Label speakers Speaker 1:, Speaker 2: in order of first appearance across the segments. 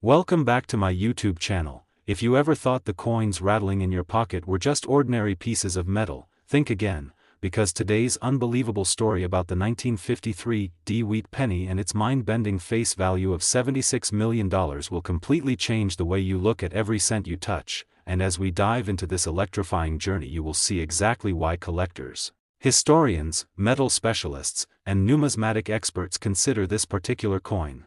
Speaker 1: Welcome back to my YouTube channel. If you ever thought the coins rattling in your pocket were just ordinary pieces of metal, think again, because today's unbelievable story about the 1953 D-Wheat penny and its mind-bending face value of $76 million will completely change the way you look at every cent you touch, and as we dive into this electrifying journey you will see exactly why collectors, historians, metal specialists, and numismatic experts consider this particular coin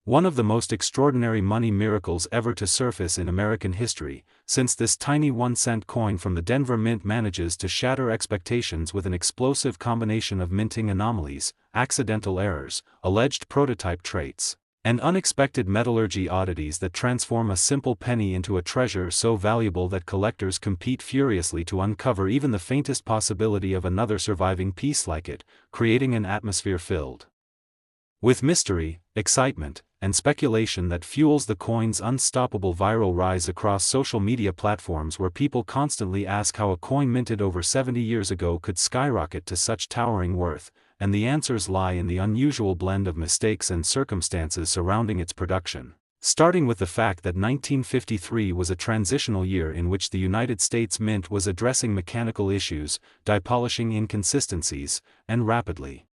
Speaker 1: one of the most extraordinary money miracles ever to surface in American history, since this tiny 1-cent coin from the Denver Mint manages to shatter expectations with an explosive combination of minting anomalies, accidental errors, alleged prototype traits, and unexpected metallurgy oddities that transform a simple penny into a treasure so valuable that collectors compete furiously to uncover even the faintest possibility of another surviving piece like it, creating an atmosphere filled with mystery, excitement, and speculation that fuels the coin's unstoppable viral rise across social media platforms where people constantly ask how a coin minted over 70 years ago could skyrocket to such towering worth, and the answers lie in the unusual blend of mistakes and circumstances surrounding its production. Starting with the fact that 1953 was a transitional year in which the United States Mint was addressing mechanical issues, depolishing inconsistencies, and rapidly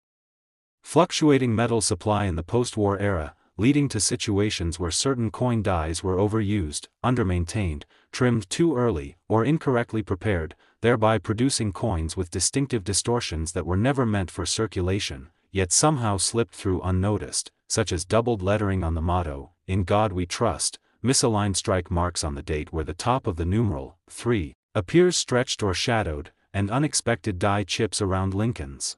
Speaker 1: fluctuating metal supply in the post-war era, leading to situations where certain coin dies were overused, undermaintained, trimmed too early, or incorrectly prepared, thereby producing coins with distinctive distortions that were never meant for circulation, yet somehow slipped through unnoticed, such as doubled lettering on the motto, "In God We Trust," misaligned strike marks on the date where the top of the numeral, 3, appears stretched or shadowed, and unexpected die chips around Lincoln's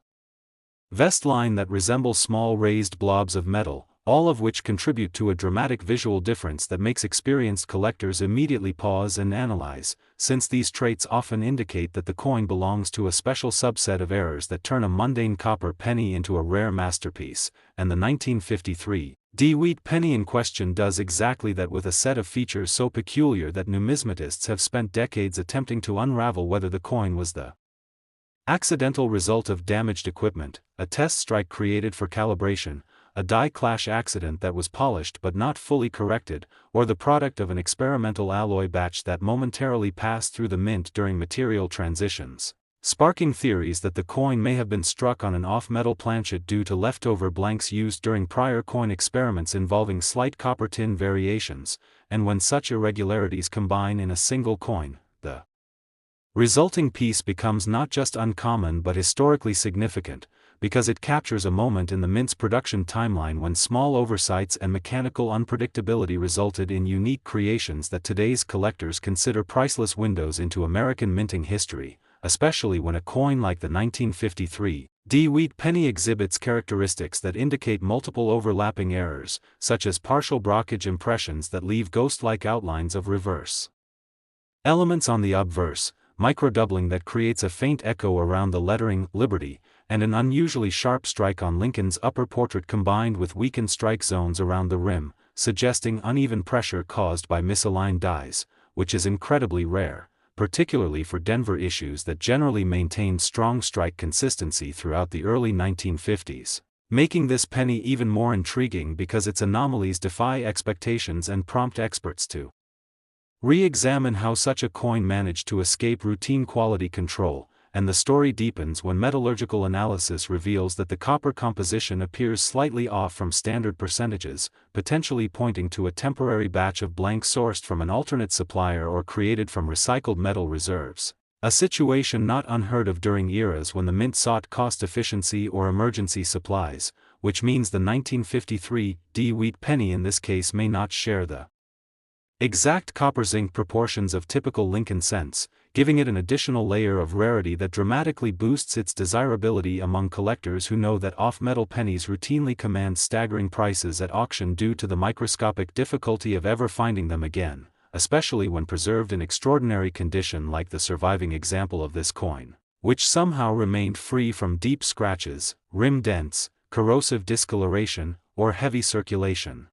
Speaker 1: vest line that resemble small raised blobs of metal, all of which contribute to a dramatic visual difference that makes experienced collectors immediately pause and analyze, since these traits often indicate that the coin belongs to a special subset of errors that turn a mundane copper penny into a rare masterpiece, and the 1953 D-Wheat penny in question does exactly that with a set of features so peculiar that numismatists have spent decades attempting to unravel whether the coin was the accidental result of damaged equipment, a test strike created for calibration, a die clash accident that was polished but not fully corrected, or the product of an experimental alloy batch that momentarily passed through the mint during material transitions, sparking theories that the coin may have been struck on an off-metal planchet due to leftover blanks used during prior coin experiments involving slight copper-tin variations, and when such irregularities combine in a single coin, the resulting piece becomes not just uncommon but historically significant, because it captures a moment in the mint's production timeline when small oversights and mechanical unpredictability resulted in unique creations that today's collectors consider priceless windows into American minting history, especially when a coin like the 1953 D-Wheat penny exhibits characteristics that indicate multiple overlapping errors, such as partial brockage impressions that leave ghost-like outlines of reverse elements on the obverse, microdoubling that creates a faint echo around the lettering Liberty, and an unusually sharp strike on Lincoln's upper portrait combined with weakened strike zones around the rim, suggesting uneven pressure caused by misaligned dies, which is incredibly rare, particularly for Denver issues that generally maintained strong strike consistency throughout the early 1950s, making this penny even more intriguing because its anomalies defy expectations and prompt experts to re-examine how such a coin managed to escape routine quality control, and the story deepens when metallurgical analysis reveals that the copper composition appears slightly off from standard percentages, potentially pointing to a temporary batch of blanks sourced from an alternate supplier or created from recycled metal reserves, a situation not unheard of during eras when the mint sought cost efficiency or emergency supplies, which means the 1953 D-Wheat penny in this case may not share the exact copper-zinc proportions of typical Lincoln cents, giving it an additional layer of rarity that dramatically boosts its desirability among collectors who know that off-metal pennies routinely command staggering prices at auction due to the microscopic difficulty of ever finding them again, especially when preserved in extraordinary condition like the surviving example of this coin, which somehow remained free from deep scratches, rim dents, corrosive discoloration, or heavy circulation.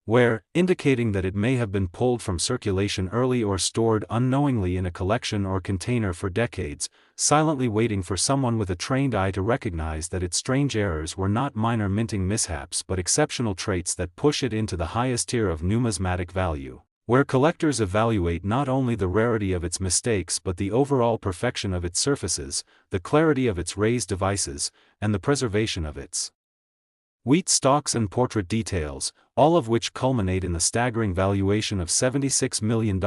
Speaker 1: wear, indicating that it may have been pulled from circulation early or stored unknowingly in a collection or container for decades, silently waiting for someone with a trained eye to recognize that its strange errors were not minor minting mishaps but exceptional traits that push it into the highest tier of numismatic value, where collectors evaluate not only the rarity of its mistakes but the overall perfection of its surfaces, the clarity of its raised devices, and the preservation of its wheat stalks and portrait details, all of which culminate in the staggering valuation of $76 million,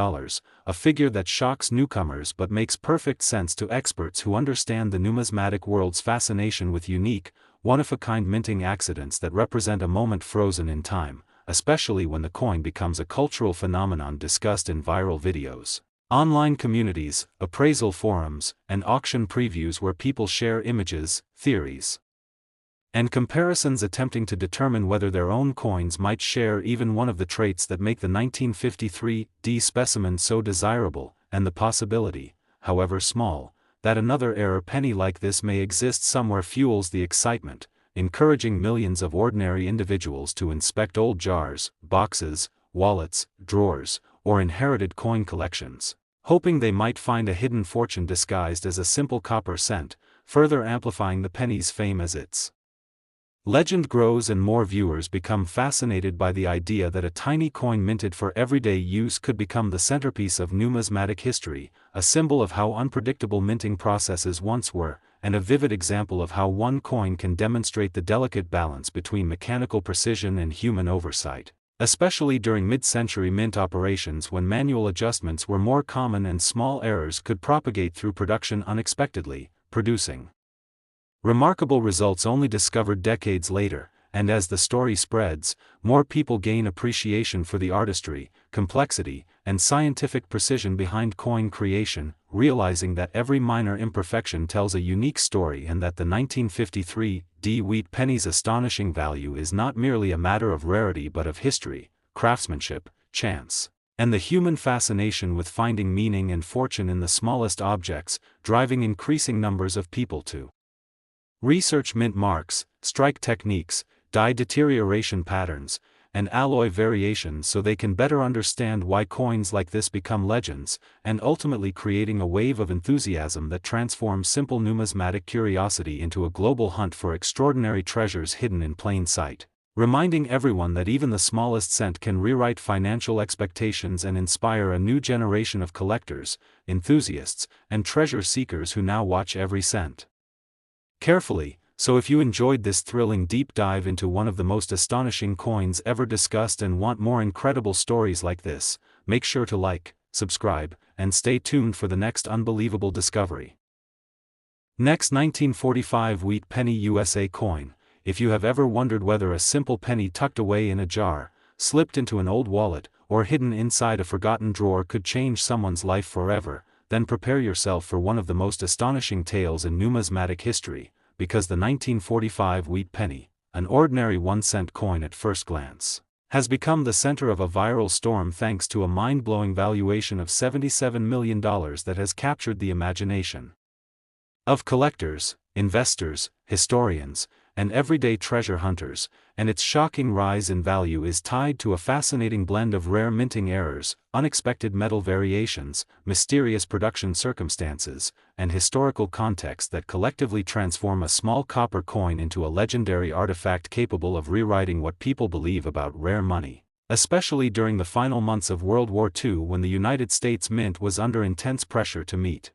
Speaker 1: a figure that shocks newcomers but makes perfect sense to experts who understand the numismatic world's fascination with unique, one-of-a-kind minting accidents that represent a moment frozen in time, especially when the coin becomes a cultural phenomenon discussed in viral videos, online communities, appraisal forums, and auction previews where people share images, theories, and comparisons attempting to determine whether their own coins might share even one of the traits that make the 1953 D specimen so desirable, and the possibility, however small, that another rare penny like this may exist somewhere fuels the excitement, encouraging millions of ordinary individuals to inspect old jars, boxes, wallets, drawers, or inherited coin collections, hoping they might find a hidden fortune disguised as a simple copper cent, further amplifying the penny's fame as its legend grows and more viewers become fascinated by the idea that a tiny coin minted for everyday use could become the centerpiece of numismatic history, a symbol of how unpredictable minting processes once were, and a vivid example of how one coin can demonstrate the delicate balance between mechanical precision and human oversight, especially during mid-century mint operations when manual adjustments were more common and small errors could propagate through production unexpectedly, producing remarkable results only discovered decades later. And as the story spreads, more people gain appreciation for the artistry, complexity, and scientific precision behind coin creation, realizing that every minor imperfection tells a unique story and that the 1953 D wheat penny's astonishing value is not merely a matter of rarity but of history, craftsmanship, chance, and the human fascination with finding meaning and fortune in the smallest objects, driving increasing numbers of people to research mint marks, strike techniques, die deterioration patterns, and alloy variations so they can better understand why coins like this become legends, and ultimately creating a wave of enthusiasm that transforms simple numismatic curiosity into a global hunt for extraordinary treasures hidden in plain sight, reminding everyone that even the smallest cent can rewrite financial expectations and inspire a new generation of collectors, enthusiasts, and treasure seekers who now watch every cent carefully. So if you enjoyed this thrilling deep dive into one of the most astonishing coins ever discussed and want more incredible stories like this, make sure to like, subscribe, and stay tuned for the next unbelievable discovery. Next, 1945 wheat penny USA coin. If you have ever wondered whether a simple penny tucked away in a jar, slipped into an old wallet, or hidden inside a forgotten drawer could change someone's life forever, then prepare yourself for one of the most astonishing tales in numismatic history, because the 1945 wheat penny, an ordinary 1-cent coin at first glance, has become the center of a viral storm thanks to a mind-blowing valuation of $77 million that has captured the imagination of collectors, investors, historians, and everyday treasure hunters, and its shocking rise in value is tied to a fascinating blend of rare minting errors, unexpected metal variations, mysterious production circumstances, and historical context that collectively transform a small copper coin into a legendary artifact capable of rewriting what people believe about rare money, especially during the final months of World War II when the United States Mint was under intense pressure to meet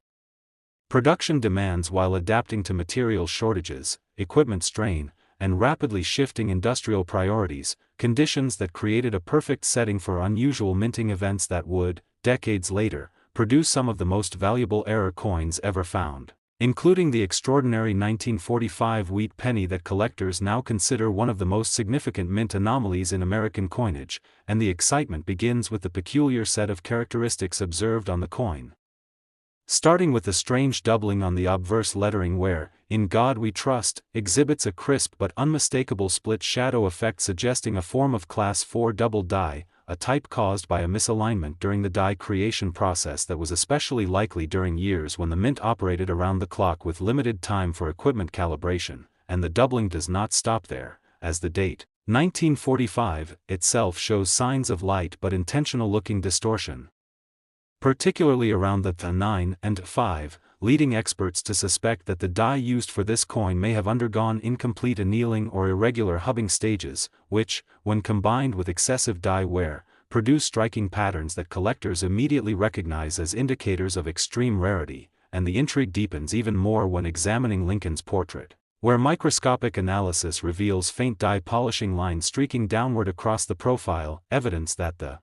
Speaker 1: production demands while adapting to material shortages, equipment strain, and rapidly shifting industrial priorities, conditions that created a perfect setting for unusual minting events that would, decades later, produce some of the most valuable error coins ever found, including the extraordinary 1945 wheat penny that collectors now consider one of the most significant mint anomalies in American coinage, and the excitement begins with the peculiar set of characteristics observed on the coin. Starting with the strange doubling on the obverse lettering where, "In God We Trust," exhibits a crisp but unmistakable split shadow effect suggesting a form of class 4 double die, a type caused by a misalignment during the die creation process that was especially likely during years when the mint operated around the clock with limited time for equipment calibration, and the doubling does not stop there, as the date, 1945 itself shows signs of light but intentional-looking distortion, particularly around the 9 and 5, leading experts to suspect that the die used for this coin may have undergone incomplete annealing or irregular hubbing stages, which, when combined with excessive die wear, produce striking patterns that collectors immediately recognize as indicators of extreme rarity, and the intrigue deepens even more when examining Lincoln's portrait, where microscopic analysis reveals faint die polishing lines streaking downward across the profile, evidence that the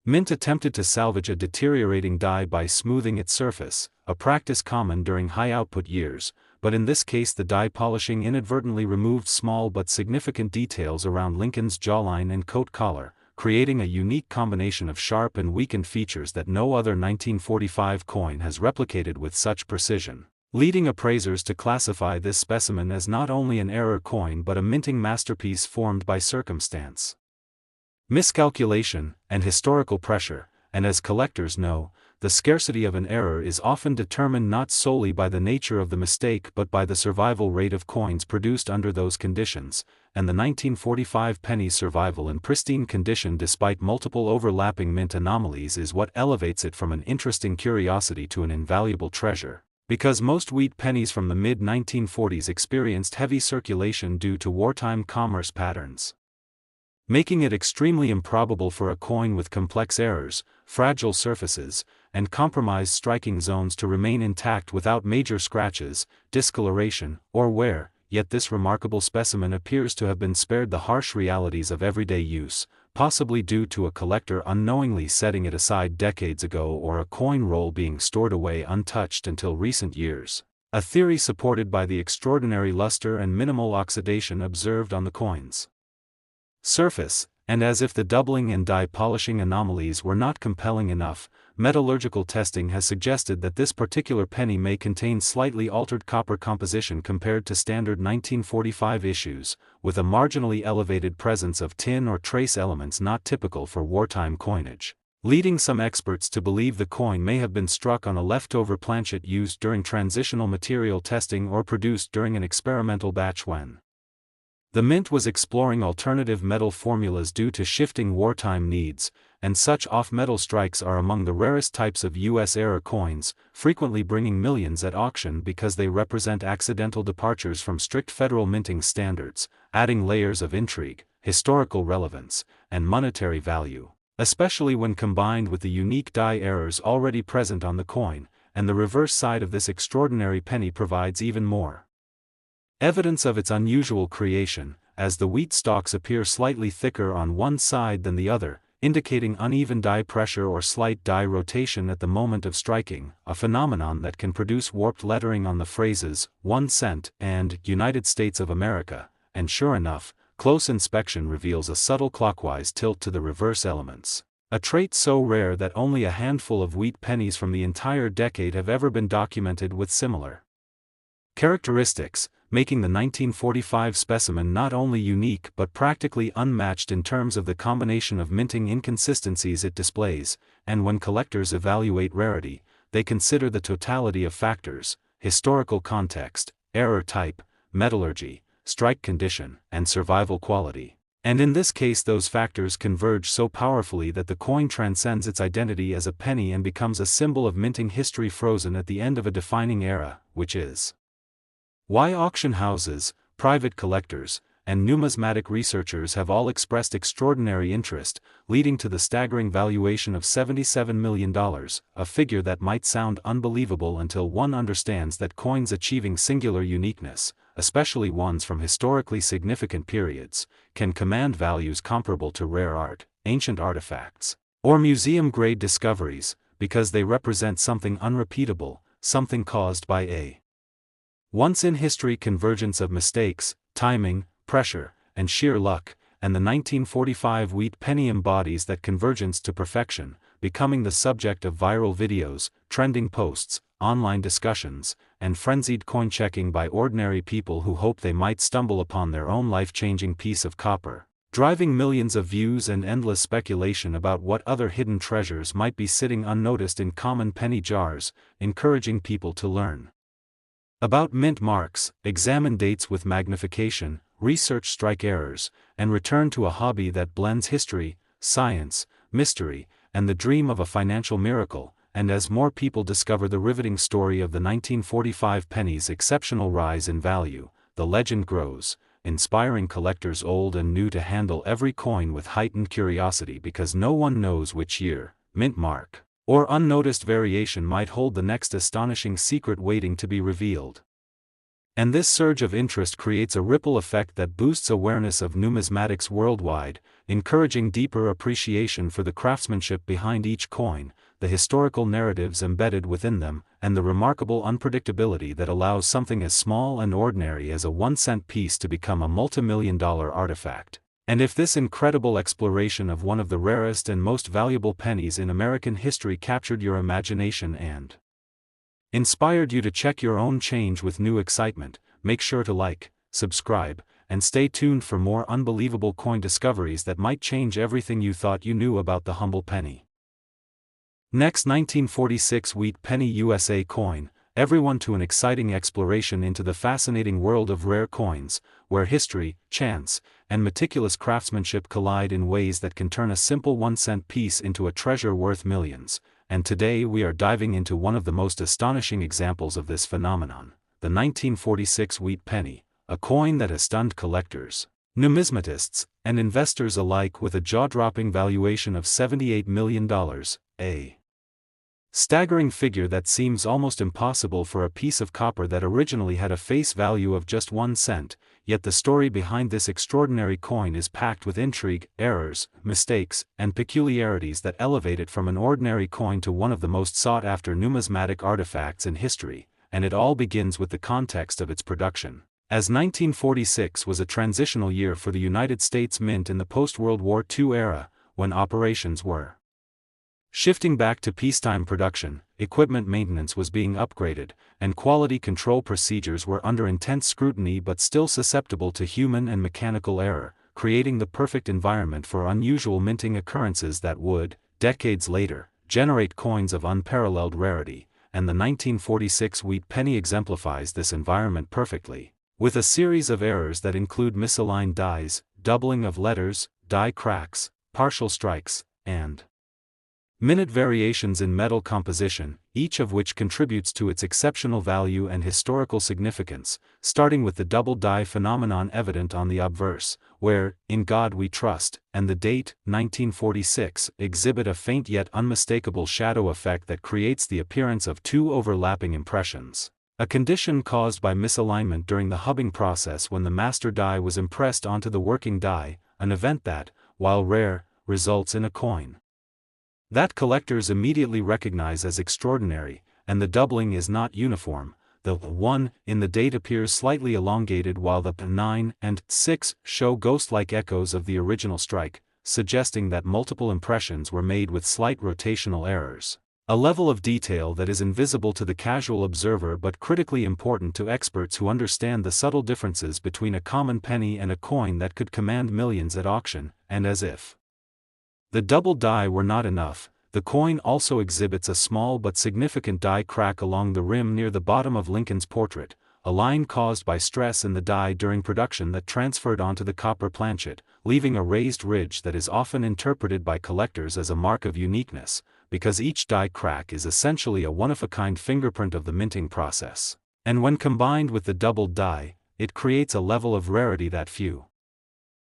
Speaker 1: mint attempted to salvage a deteriorating die by smoothing its surface, a practice common during high-output years, but in this case the die polishing inadvertently removed small but significant details around Lincoln's jawline and coat collar, creating a unique combination of sharp and weakened features that no other 1945 coin has replicated with such precision, leading appraisers to classify this specimen as not only an error coin but a minting masterpiece formed by circumstance, miscalculation, and historical pressure. And as collectors know, the scarcity of an error is often determined not solely by the nature of the mistake but by the survival rate of coins produced under those conditions, and the 1945 penny's survival in pristine condition despite multiple overlapping mint anomalies is what elevates it from an interesting curiosity to an invaluable treasure, because most wheat pennies from the mid-1940s experienced heavy circulation due to wartime commerce patterns, making it extremely improbable for a coin with complex errors, fragile surfaces, and compromised striking zones to remain intact without major scratches, discoloration, or wear. Yet this remarkable specimen appears to have been spared the harsh realities of everyday use, possibly due to a collector unknowingly setting it aside decades ago or a coin roll being stored away untouched until recent years, a theory supported by the extraordinary luster and minimal oxidation observed on the coin's surface. And as if the doubling and die polishing anomalies were not compelling enough, metallurgical testing has suggested that this particular penny may contain slightly altered copper composition compared to standard 1945 issues, with a marginally elevated presence of tin or trace elements not typical for wartime coinage, leading some experts to believe the coin may have been struck on a leftover planchet used during transitional material testing or produced during an experimental batch when the mint was exploring alternative metal formulas due to shifting wartime needs, and such off-metal strikes are among the rarest types of U.S.-era coins, frequently bringing millions at auction because they represent accidental departures from strict federal minting standards, adding layers of intrigue, historical relevance, and monetary value, especially when combined with the unique die errors already present on the coin, and the reverse side of this extraordinary penny provides even more evidence of its unusual creation, as the wheat stalks appear slightly thicker on one side than the other, indicating uneven die pressure or slight die rotation at the moment of striking, a phenomenon that can produce warped lettering on the phrases, 1 cent, and United States of America, and sure enough, close inspection reveals a subtle clockwise tilt to the reverse elements, a trait so rare that only a handful of wheat pennies from the entire decade have ever been documented with similar characteristics, making the 1945 specimen not only unique but practically unmatched in terms of the combination of minting inconsistencies it displays. And when collectors evaluate rarity, they consider the totality of factors: historical context, error type, metallurgy, strike condition, and survival quality. And in this case those factors converge so powerfully that the coin transcends its identity as a penny and becomes a symbol of minting history frozen at the end of a defining era, which is why auction houses, private collectors, and numismatic researchers have all expressed extraordinary interest, leading to the staggering valuation of $77 million, a figure that might sound unbelievable until one understands that coins achieving singular uniqueness, especially ones from historically significant periods, can command values comparable to rare art, ancient artifacts, or museum-grade discoveries, because they represent something unrepeatable, something caused by a once-in-history convergence of mistakes, timing, pressure, and sheer luck, and the 1945 wheat penny embodies that convergence to perfection, becoming the subject of viral videos, trending posts, online discussions, and frenzied coin-checking by ordinary people who hope they might stumble upon their own life-changing piece of copper, driving millions of views and endless speculation about what other hidden treasures might be sitting unnoticed in common penny jars, encouraging people to learn about mint marks, examine dates with magnification, research strike errors, and return to a hobby that blends history, science, mystery, and the dream of a financial miracle. And as more people discover the riveting story of the 1945 penny's exceptional rise in value, the legend grows, inspiring collectors old and new to handle every coin with heightened curiosity, because no one knows which year, mint mark, or unnoticed variation might hold the next astonishing secret waiting to be revealed. And this surge of interest creates a ripple effect that boosts awareness of numismatics worldwide, encouraging deeper appreciation for the craftsmanship behind each coin, the historical narratives embedded within them, and the remarkable unpredictability that allows something as small and ordinary as a 1-cent piece to become a multimillion-dollar artifact. And if this incredible exploration of one of the rarest and most valuable pennies in American history captured your imagination and inspired you to check your own change with new excitement, make sure to like, subscribe, and stay tuned for more unbelievable coin discoveries that might change everything you thought you knew about the humble penny. Next, 1946 Wheat Penny USA coin, everyone to an exciting exploration into the fascinating world of rare coins, where history, chance, and meticulous craftsmanship collide in ways that can turn a simple 1-cent piece into a treasure worth millions. And today we are diving into one of the most astonishing examples of this phenomenon, the 1946 Wheat Penny, a coin that has stunned collectors, numismatists, and investors alike with a jaw-dropping valuation of $78 million, a staggering figure that seems almost impossible for a piece of copper that originally had a face value of just 1 cent, yet the story behind this extraordinary coin is packed with intrigue, errors, mistakes, and peculiarities that elevate it from an ordinary coin to one of the most sought-after numismatic artifacts in history, and it all begins with the context of its production, as 1946 was a transitional year for the United States Mint in the post-World War II era, when operations were shifting back to peacetime production, equipment maintenance was being upgraded, and quality control procedures were under intense scrutiny but still susceptible to human and mechanical error, creating the perfect environment for unusual minting occurrences that would, decades later, generate coins of unparalleled rarity, and the 1946 Wheat Penny exemplifies this environment perfectly, with a series of errors that include misaligned dies, doubling of letters, die cracks, partial strikes, and minute variations in metal composition, each of which contributes to its exceptional value and historical significance, starting with the double die phenomenon evident on the obverse, where, "In God We Trust," and the date, 1946, exhibit a faint yet unmistakable shadow effect that creates the appearance of two overlapping impressions, a condition caused by misalignment during the hubbing process when the master die was impressed onto the working die, an event that, while rare, results in a coin that collectors immediately recognize as extraordinary, and the doubling is not uniform. The 1 in the date appears slightly elongated while the 9 and 6 show ghost-like echoes of the original strike, suggesting that multiple impressions were made with slight rotational errors, a level of detail that is invisible to the casual observer but critically important to experts who understand the subtle differences between a common penny and a coin that could command millions at auction. And as if the double die were not enough, the coin also exhibits a small but significant die crack along the rim near the bottom of Lincoln's portrait, a line caused by stress in the die during production that transferred onto the copper planchet, leaving a raised ridge that is often interpreted by collectors as a mark of uniqueness, because each die crack is essentially a one-of-a-kind fingerprint of the minting process. And when combined with the doubled die, it creates a level of rarity that few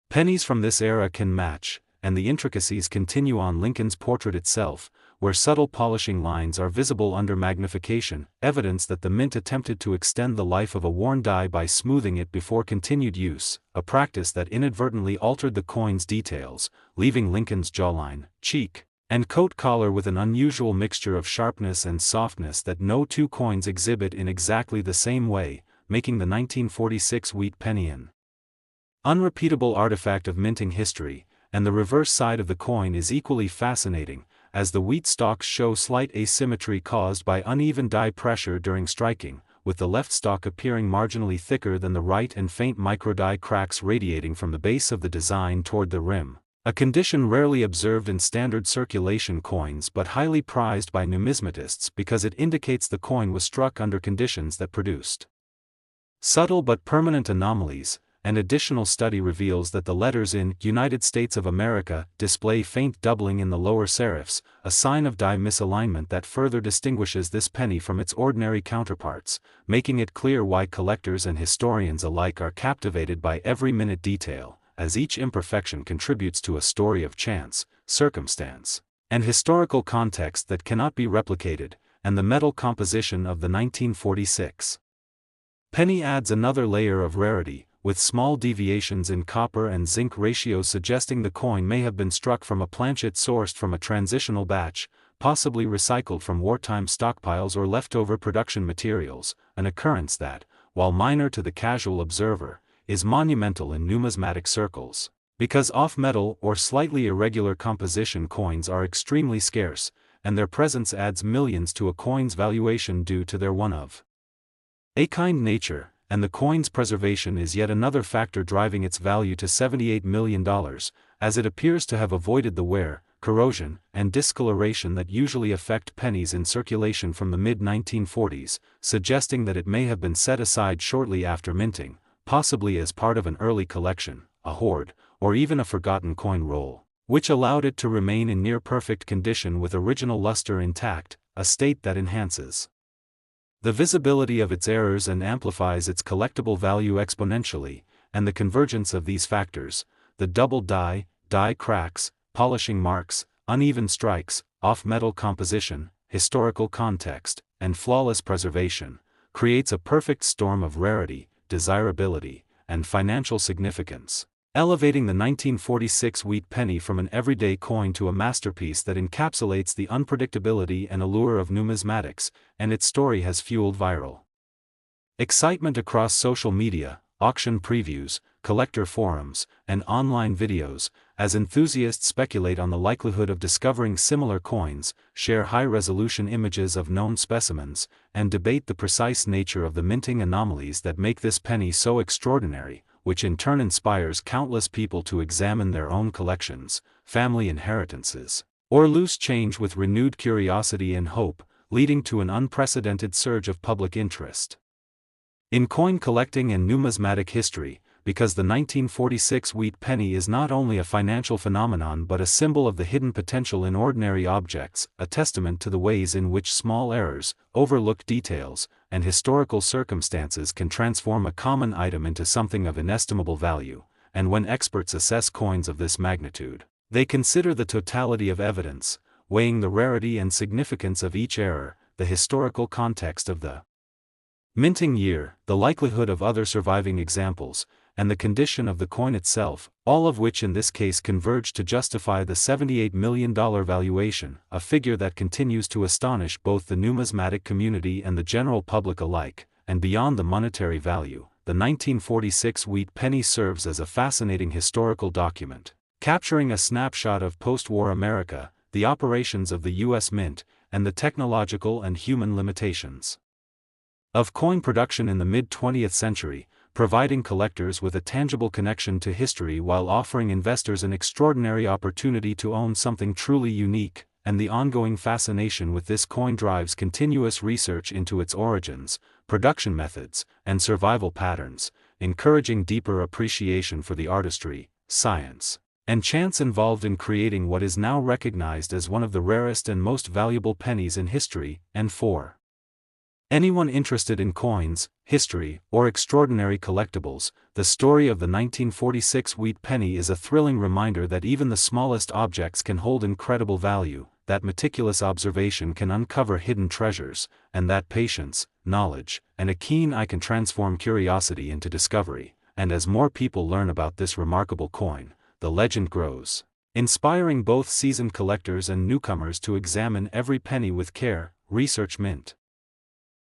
Speaker 1: pennies from this era can match. And the intricacies continue on Lincoln's portrait itself, where subtle polishing lines are visible under magnification, evidence that the mint attempted to extend the life of a worn die by smoothing it before continued use, a practice that inadvertently altered the coin's details, leaving Lincoln's jawline, cheek, and coat collar with an unusual mixture of sharpness and softness that no two coins exhibit in exactly the same way, making the 1946 Wheat Penny an unrepeatable artifact of minting history. And the reverse side of the coin is equally fascinating, as the wheat stalks show slight asymmetry caused by uneven die pressure during striking, with the left stalk appearing marginally thicker than the right and faint microdie cracks radiating from the base of the design toward the rim, a condition rarely observed in standard circulation coins but highly prized by numismatists because it indicates the coin was struck under conditions that produced subtle but permanent anomalies, An additional study reveals that the letters in United States of America display faint doubling in the lower serifs, a sign of die misalignment that further distinguishes this penny from its ordinary counterparts, making it clear why collectors and historians alike are captivated by every minute detail, as each imperfection contributes to a story of chance, circumstance, and historical context that cannot be replicated. And the metal composition of the 1946 penny adds another layer of rarity, with small deviations in copper and zinc ratios suggesting the coin may have been struck from a planchet sourced from a transitional batch, possibly recycled from wartime stockpiles or leftover production materials, an occurrence that, while minor to the casual observer, is monumental in numismatic circles. Because off-metal or slightly irregular composition coins are extremely scarce, and their presence adds millions to a coin's valuation due to their one-of-a-kind nature, and the coin's preservation is yet another factor driving its value to $78 million, as it appears to have avoided the wear, corrosion, and discoloration that usually affect pennies in circulation from the mid-1940s, suggesting that it may have been set aside shortly after minting, possibly as part of an early collection, a hoard, or even a forgotten coin roll, which allowed it to remain in near-perfect condition with original luster intact, a state that enhances the visibility of its errors and amplifies its collectible value exponentially. And the convergence of these factors, the double die cracks, polishing marks, uneven strikes, off-metal composition, historical context, and flawless preservation, creates a perfect storm of rarity, desirability, and financial significance, elevating the 1946 wheat penny from an everyday coin to a masterpiece that encapsulates the unpredictability and allure of numismatics, and its story has fueled viral excitement across social media, auction previews, collector forums, and online videos, as enthusiasts speculate on the likelihood of discovering similar coins, share high-resolution images of known specimens, and debate the precise nature of the minting anomalies that make this penny so extraordinary, which in turn inspires countless people to examine their own collections, family inheritances, or loose change with renewed curiosity and hope, leading to an unprecedented surge of public interest in coin collecting and numismatic history, because the 1946 wheat penny is not only a financial phenomenon but a symbol of the hidden potential in ordinary objects, a testament to the ways in which small errors, overlooked details, and historical circumstances can transform a common item into something of inestimable value. And when experts assess coins of this magnitude, they consider the totality of evidence, weighing the rarity and significance of each error, the historical context of the minting year, the likelihood of other surviving examples, and the condition of the coin itself, all of which in this case converge to justify the $78 million valuation, a figure that continues to astonish both the numismatic community and the general public alike. And beyond the monetary value, the 1946 wheat penny serves as a fascinating historical document, capturing a snapshot of post-war America, the operations of the U.S. Mint, and the technological and human limitations of coin production in the mid-20th century, providing collectors with a tangible connection to history while offering investors an extraordinary opportunity to own something truly unique. And the ongoing fascination with this coin drives continuous research into its origins, production methods, and survival patterns, encouraging deeper appreciation for the artistry, science, and chance involved in creating what is now recognized as one of the rarest and most valuable pennies in history. And for anyone interested in coins, history, or extraordinary collectibles, the story of the 1946 wheat penny is a thrilling reminder that even the smallest objects can hold incredible value, that meticulous observation can uncover hidden treasures, and that patience, knowledge, and a keen eye can transform curiosity into discovery. And as more people learn about this remarkable coin, the legend grows, inspiring both seasoned collectors and newcomers to examine every penny with care, research mint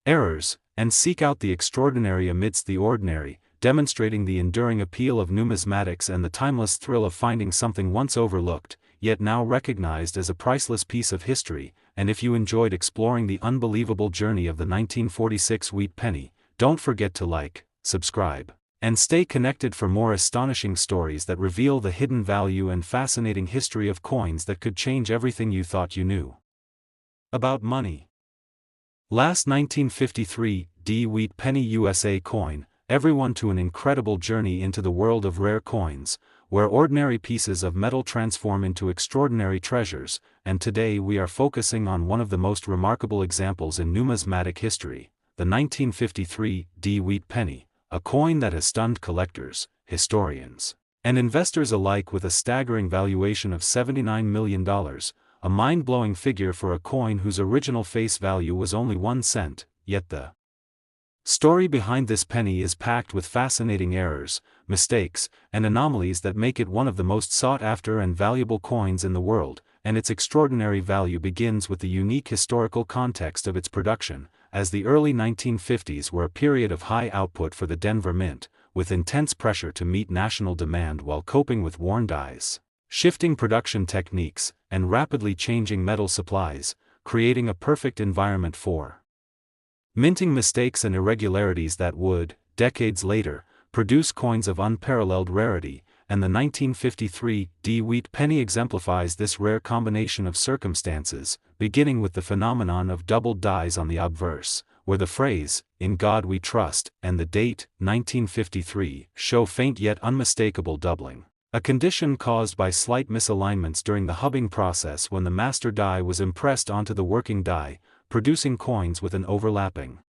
Speaker 1: errors, and seek out the extraordinary amidst the ordinary, demonstrating the enduring appeal of numismatics and the timeless thrill of finding something once overlooked, yet now recognized as a priceless piece of history. And if you enjoyed exploring the unbelievable journey of the 1946 wheat penny, don't forget to like, subscribe, and stay connected for more astonishing stories that reveal the hidden value and fascinating history of coins that could change everything you thought you knew about money. Last 1953 D wheat penny USA coin, everyone to an incredible journey into the world of rare coins, where ordinary pieces of metal transform into extraordinary treasures, and today we are focusing on one of the most remarkable examples in numismatic history, the 1953 D-Wheat penny, a coin that has stunned collectors, historians, and investors alike with a staggering valuation of $79 million, a mind-blowing figure for a coin whose original face value was only 1 cent, yet the story behind this penny is packed with fascinating errors, mistakes, and anomalies that make it one of the most sought-after and valuable coins in the world, and its extraordinary value begins with the unique historical context of its production, as the early 1950s were a period of high output for the Denver Mint, with intense pressure to meet national demand while coping with worn dies, shifting production techniques, and rapidly changing metal supplies, creating a perfect environment for minting mistakes and irregularities that would, decades later, produce coins of unparalleled rarity, and the 1953 D-Wheat penny exemplifies this rare combination of circumstances, beginning with the phenomenon of doubled dies on the obverse, where the phrase, "In God We Trust," and the date, 1953, show faint yet unmistakable doubling, a condition caused by slight misalignments during the hubbing process when the master die was impressed onto the working die, producing coins with an overlapping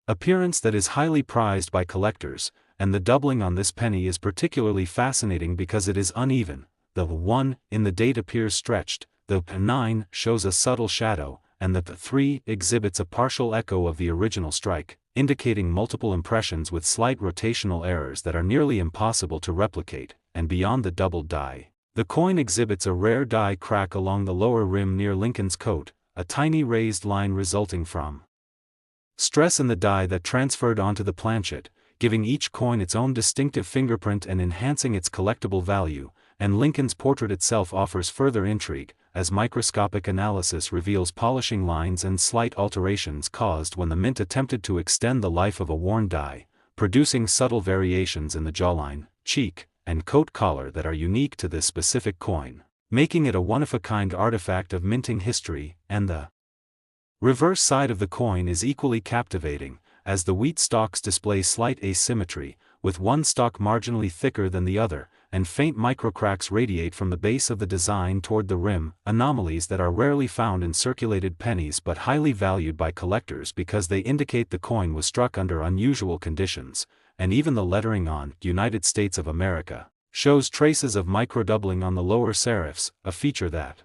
Speaker 1: appearance that is highly prized by collectors, and the doubling on this penny is particularly fascinating because it is uneven. The 1 in the date appears stretched, the 9 shows a subtle shadow, and the 3 exhibits a partial echo of the original strike, indicating multiple impressions with slight rotational errors that are nearly impossible to replicate, and beyond the doubled die, the coin exhibits a rare die crack along the lower rim near Lincoln's coat, a tiny raised line resulting from stress in the die that transferred onto the planchet, giving each coin its own distinctive fingerprint and enhancing its collectible value, and Lincoln's portrait itself offers further intrigue, as microscopic analysis reveals polishing lines and slight alterations caused when the mint attempted to extend the life of a worn die, producing subtle variations in the jawline, cheek, and coat collar that are unique to this specific coin, making it a one-of-a-kind artifact of minting history. And the reverse side of the coin is equally captivating, as the wheat stalks display slight asymmetry, with one stalk marginally thicker than the other, and faint microcracks radiate from the base of the design toward the rim, anomalies that are rarely found in circulated pennies but highly valued by collectors because they indicate the coin was struck under unusual conditions, and even the lettering on United States of America shows traces of microdoubling on the lower serifs, a feature that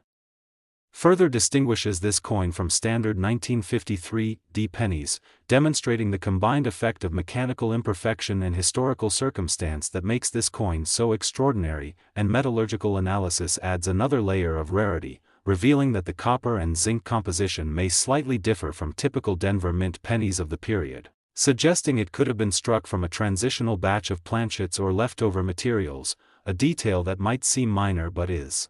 Speaker 1: further distinguishes this coin from standard 1953 D pennies, demonstrating the combined effect of mechanical imperfection and historical circumstance that makes this coin so extraordinary, and metallurgical analysis adds another layer of rarity, revealing that the copper and zinc composition may slightly differ from typical Denver Mint pennies of the period, suggesting it could have been struck from a transitional batch of planchets or leftover materials, a detail that might seem minor but is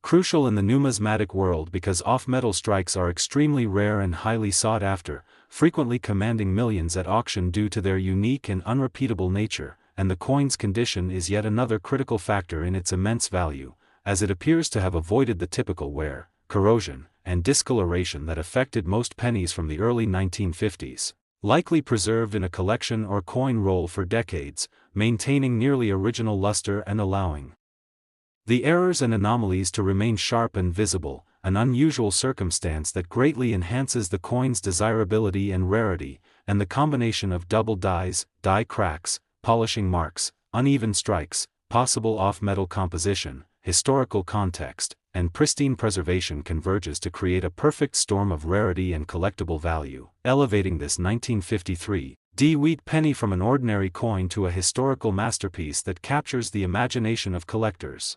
Speaker 1: crucial in the numismatic world because off-metal strikes are extremely rare and highly sought after, frequently commanding millions at auction due to their unique and unrepeatable nature, and the coin's condition is yet another critical factor in its immense value, as it appears to have avoided the typical wear, corrosion, and discoloration that affected most pennies from the early 1950s, likely preserved in a collection or coin roll for decades, maintaining nearly original luster and allowing the errors and anomalies to remain sharp and visible, an unusual circumstance that greatly enhances the coin's desirability and rarity, and the combination of double dies, die cracks, polishing marks, uneven strikes, possible off-metal composition, historical context, and pristine preservation converges to create a perfect storm of rarity and collectible value, elevating this 1953 D-Wheat penny from an ordinary coin to a historical masterpiece that captures the imagination of collectors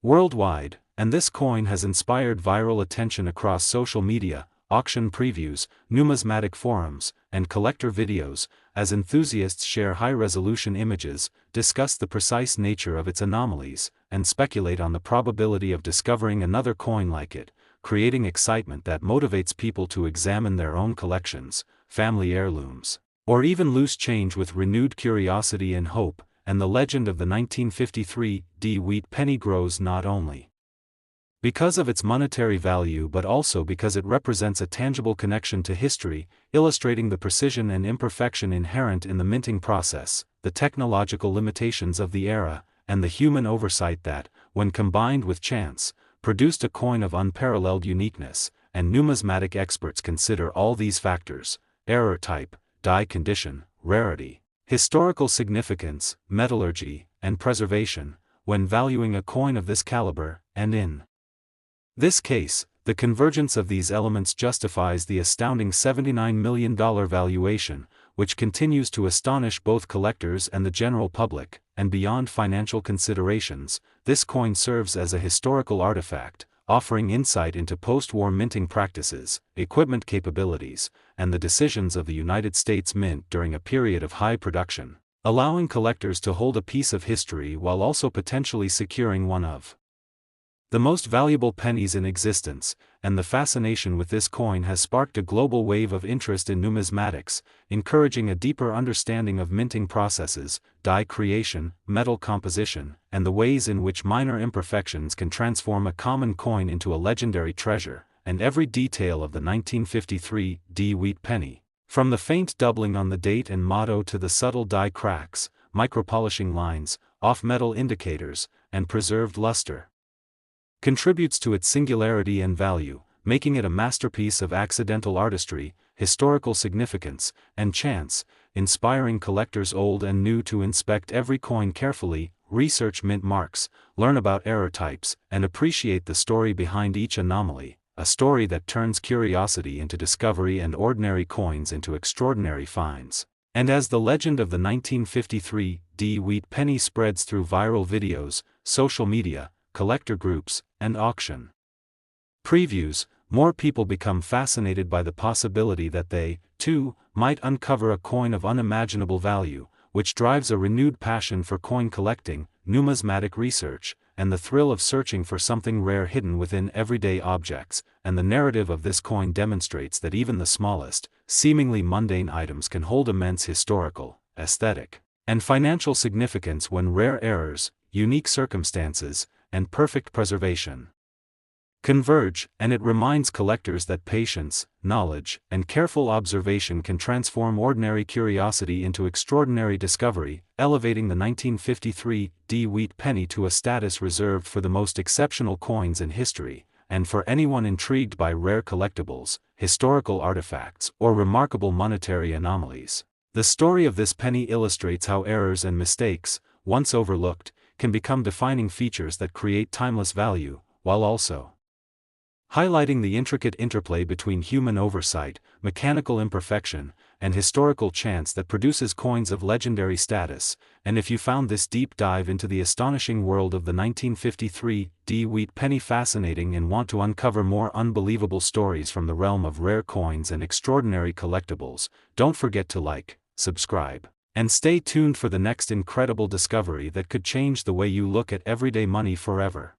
Speaker 1: worldwide, and this coin has inspired viral attention across social media, auction previews, numismatic forums, and collector videos, as enthusiasts share high-resolution images, discuss the precise nature of its anomalies, and speculate on the probability of discovering another coin like it, creating excitement that motivates people to examine their own collections, family heirlooms, or even loose change with renewed curiosity and hope. And the legend of the 1953 D-Wheat penny grows not only Because of its monetary value but also because it represents a tangible connection to history, illustrating the precision and imperfection inherent in the minting process, the technological limitations of the era, and the human oversight that, when combined with chance, produced a coin of unparalleled uniqueness. And numismatic experts consider all these factors: error type, die condition, rarity, historical significance, metallurgy, and preservation, when valuing a coin of this caliber, and in this case, the convergence of these elements justifies the astounding $79 million valuation, which continues to astonish both collectors and the general public. And beyond financial considerations, this coin serves as a historical artifact, offering insight into post-war minting practices, equipment capabilities, and the decisions of the United States Mint during a period of high production, allowing collectors to hold a piece of history while also potentially securing one of the most valuable pennies in existence. And the fascination with this coin has sparked a global wave of interest in numismatics, encouraging a deeper understanding of minting processes, die creation, metal composition, and the ways in which minor imperfections can transform a common coin into a legendary treasure. And every detail of the 1953 wheat penny, from the faint doubling on the date and motto to the subtle die cracks, micropolishing lines, off-metal indicators, and preserved luster, contributes to its singularity and value, making it a masterpiece of accidental artistry, historical significance, and chance, inspiring collectors old and new to inspect every coin carefully, research mint marks, learn about error types, and appreciate the story behind each anomaly, a story that turns curiosity into discovery and ordinary coins into extraordinary finds. And as the legend of the 1953 wheat penny spreads through viral videos, social media, collector groups, and auction previews, more people become fascinated by the possibility that they, too, might uncover a coin of unimaginable value, which drives a renewed passion for coin collecting, numismatic research, and the thrill of searching for something rare hidden within everyday objects. And the narrative of this coin demonstrates that even the smallest, seemingly mundane items can hold immense historical, aesthetic, and financial significance when rare errors, unique circumstances, and perfect preservation converge. And it reminds collectors that patience, knowledge, and careful observation can transform ordinary curiosity into extraordinary discovery, elevating the 1953 wheat penny to a status reserved for the most exceptional coins in history. And for anyone intrigued by rare collectibles, historical artifacts, or remarkable monetary anomalies, the story of this penny illustrates how errors and mistakes, once overlooked, can become defining features that create timeless value, while also highlighting the intricate interplay between human oversight, mechanical imperfection, and historical chance that produces coins of legendary status. And if you found this deep dive into the astonishing world of the 1953 wheat penny fascinating and want to uncover more unbelievable stories from the realm of rare coins and extraordinary collectibles, don't forget to like, subscribe, and stay tuned for the next incredible discovery that could change the way you look at everyday money forever.